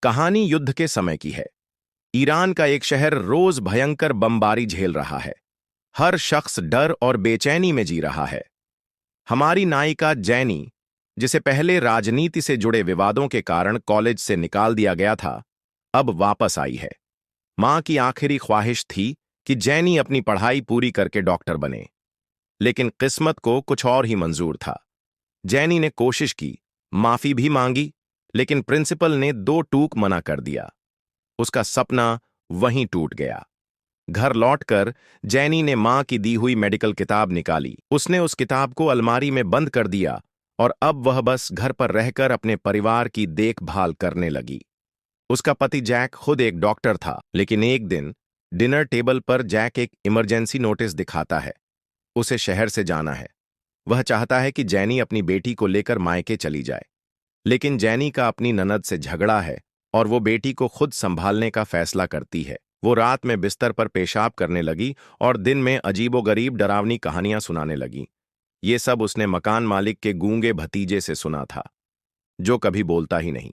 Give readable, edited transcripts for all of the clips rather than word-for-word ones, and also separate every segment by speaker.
Speaker 1: कहानी युद्ध के समय की है। ईरान का एक शहर रोज भयंकर बमबारी झेल रहा है। हर शख्स डर और बेचैनी में जी रहा है। हमारी नायिका जैनी, जिसे पहले राजनीति से जुड़े विवादों के कारण कॉलेज से निकाल दिया गया था, अब वापस आई है। मां की आखिरी ख्वाहिश थी कि जैनी अपनी पढ़ाई पूरी करके डॉक्टर बने, लेकिन किस्मत को कुछ और ही मंजूर था। जैनी ने कोशिश की, माफी भी मांगी, लेकिन प्रिंसिपल ने दो टूक मना कर दिया। उसका सपना वहीं टूट गया। घर लौटकर जैनी ने मां की दी हुई मेडिकल किताब निकाली। उसने उस किताब को अलमारी में बंद कर दिया और अब वह बस घर पर रहकर अपने परिवार की देखभाल करने लगी। उसका पति जैक खुद एक डॉक्टर था, लेकिन एक दिन डिनर टेबल पर जैक एक इमरजेंसी नोटिस दिखाता है। उसे शहर से जाना है। वह चाहता है कि जैनी अपनी बेटी को लेकर मायके चली जाए, लेकिन जैनी का अपनी ननद से झगड़ा है और वो बेटी को खुद संभालने का फैसला करती है। वो रात में बिस्तर पर पेशाब करने लगी और दिन में अजीबोगरीब डरावनी कहानियां सुनाने लगी। ये सब उसने मकान मालिक के गूंगे भतीजे से सुना था, जो कभी बोलता ही नहीं।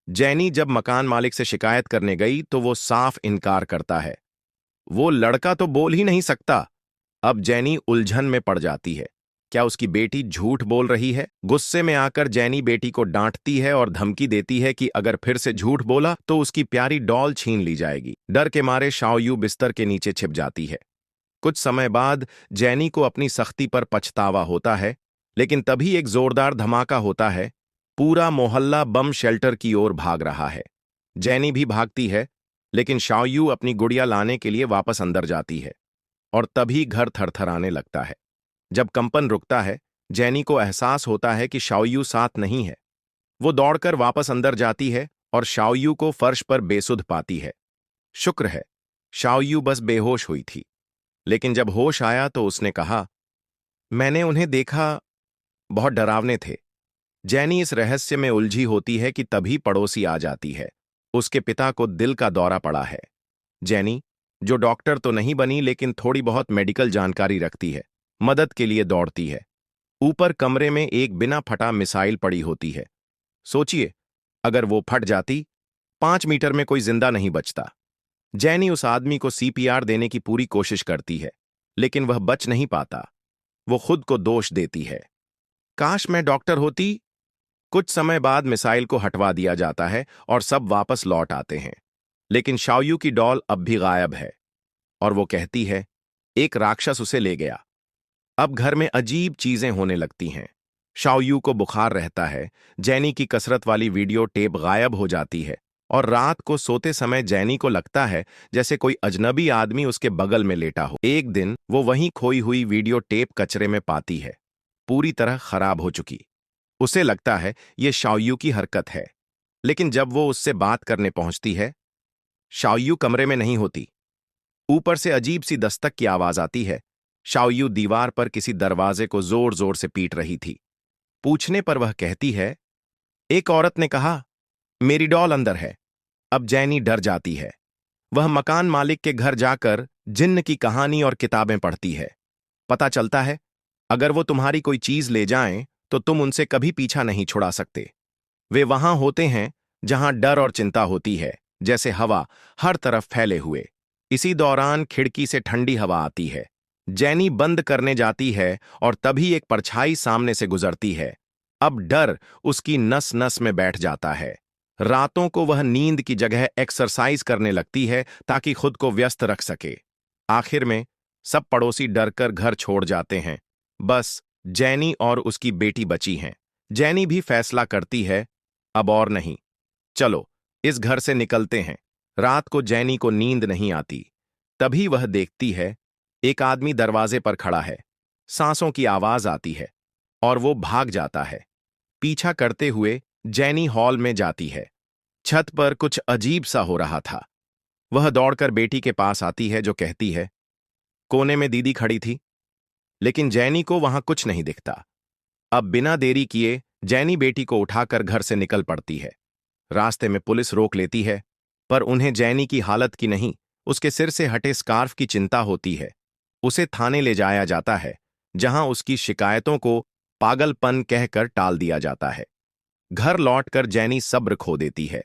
Speaker 1: जैनी जब मकान मालिक से शिकायत करने गई तो वो साफ इनकार करता है। वो लड़का तो बोल ही नहीं सकता। अब जैनी उलझन में पड़ जाती है। क्या उसकी बेटी झूठ बोल रही है? गुस्से में आकर जैनी बेटी को डांटती है और धमकी देती है कि अगर फिर से झूठ बोला तो उसकी प्यारी डॉल छीन ली जाएगी। डर के मारे शाओयू बिस्तर के नीचे छिप जाती है। कुछ समय बाद जैनी को अपनी सख्ती पर पछतावा होता है, लेकिन तभी एक जोरदार धमाका होता है। पूरा मोहल्ला बम शेल्टर की ओर भाग रहा है। जैनी भी भागती है, लेकिन शाओयू अपनी गुड़िया लाने के लिए वापस अंदर जाती है और तभी घर थरथराने लगता है। जब कंपन रुकता है, जैनी को एहसास होता है कि शाओयू साथ नहीं है। वो दौड़कर वापस अंदर जाती है और शाओयू को फर्श पर बेसुध पाती है। शुक्र है, शाओयू बस बेहोश हुई थी, लेकिन जब होश आया तो उसने कहा, मैंने उन्हें देखा, बहुत डरावने थे। जैनी इस रहस्य में उलझी होती है कि तभी पड़ोसी आ जाती है। उसके पिता को दिल का दौरा पड़ा है। जैनी, जो डॉक्टर तो नहीं बनी लेकिन थोड़ी बहुत मेडिकल जानकारी रखती है, मदद के लिए दौड़ती है। ऊपर कमरे में एक बिना फटा मिसाइल पड़ी होती है। सोचिए, अगर वो फट जाती, 5 मीटर में कोई जिंदा नहीं बचता। जैनी उस आदमी को सीपीआर देने की पूरी कोशिश करती है, लेकिन वह बच नहीं पाता। वो खुद को दोष देती है, काश मैं डॉक्टर होती। कुछ समय बाद मिसाइल को हटवा दिया जाता है और सब वापस लौट आते हैं, लेकिन शाओयू की डॉल अब भी गायब है और वो कहती है, एक राक्षस उसे ले गया। अब घर में अजीब चीजें होने लगती हैं। शाओयू को बुखार रहता है, जैनी की कसरत वाली वीडियो टेप गायब हो जाती है और रात को सोते समय जैनी को लगता है जैसे कोई अजनबी आदमी उसके बगल में लेटा हो। एक दिन वो वहीं खोई हुई वीडियो टेप कचरे में पाती है, पूरी तरह खराब हो चुकी। उसे लगता है ये शाओयू की हरकत है, लेकिन जब वो उससे बात करने पहुंचती है, शाओयू कमरे में नहीं होती। ऊपर से अजीब सी दस्तक की आवाज आती है। शाओयू दीवार पर किसी दरवाजे को जोर जोर से पीट रही थी। पूछने पर वह कहती है, एक औरत ने कहा, मेरी डॉल अंदर है। अब जैनी डर जाती है। वह मकान मालिक के घर जाकर जिन्न की कहानी और किताबें पढ़ती है। पता चलता है, अगर वो तुम्हारी कोई चीज ले जाएं तो तुम उनसे कभी पीछा नहीं छुड़ा सकते। वे वहां होते हैं जहां डर और चिंता होती है, जैसे हवा हर तरफ फैले हुए। इसी दौरान खिड़की से ठंडी हवा आती है। जैनी बंद करने जाती है और तभी एक परछाई सामने से गुजरती है। अब डर उसकी नस नस में बैठ जाता है। रातों को वह नींद की जगह एक्सरसाइज करने लगती है ताकि खुद को व्यस्त रख सके। आखिर में सब पड़ोसी डरकर घर छोड़ जाते हैं। बस जैनी और उसकी बेटी बची हैं। जैनी भी फैसला करती है, अब और नहीं, चलो इस घर से निकलते हैं। रात को जैनी को नींद नहीं आती। तभी वह देखती है, एक आदमी दरवाजे पर खड़ा है। सांसों की आवाज आती है और वो भाग जाता है। पीछा करते हुए जैनी हॉल में जाती है। छत पर कुछ अजीब सा हो रहा था। वह दौड़कर बेटी के पास आती है, जो कहती है, कोने में दीदी खड़ी थी। लेकिन जैनी को वहां कुछ नहीं दिखता। अब बिना देरी किए जैनी बेटी को उठाकर घर से निकल पड़ती है। रास्ते में पुलिस रोक लेती है, पर उन्हें जैनी की हालत की नहीं, उसके सिर से हटे स्कार्फ की चिंता होती है। उसे थाने ले जाया जाता है, जहां उसकी शिकायतों को पागलपन कहकर टाल दिया जाता है। घर लौटकर जैनी सब्र खो देती है।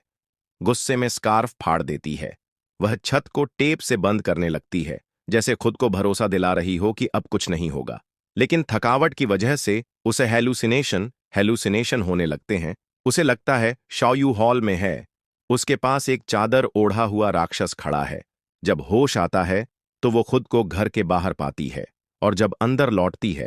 Speaker 1: गुस्से में स्कार्फ फाड़ देती है। वह छत को टेप से बंद करने लगती है, जैसे खुद को भरोसा दिला रही हो कि अब कुछ नहीं होगा। लेकिन थकावट की वजह से उसे हेलुसिनेशन होने लगते हैं। उसे लगता है शाओयू हॉल में है। उसके पास एक चादर ओढ़ा हुआ राक्षस खड़ा है। जब होश आता है तो वो खुद को घर के बाहर पाती है, और जब अंदर लौटती है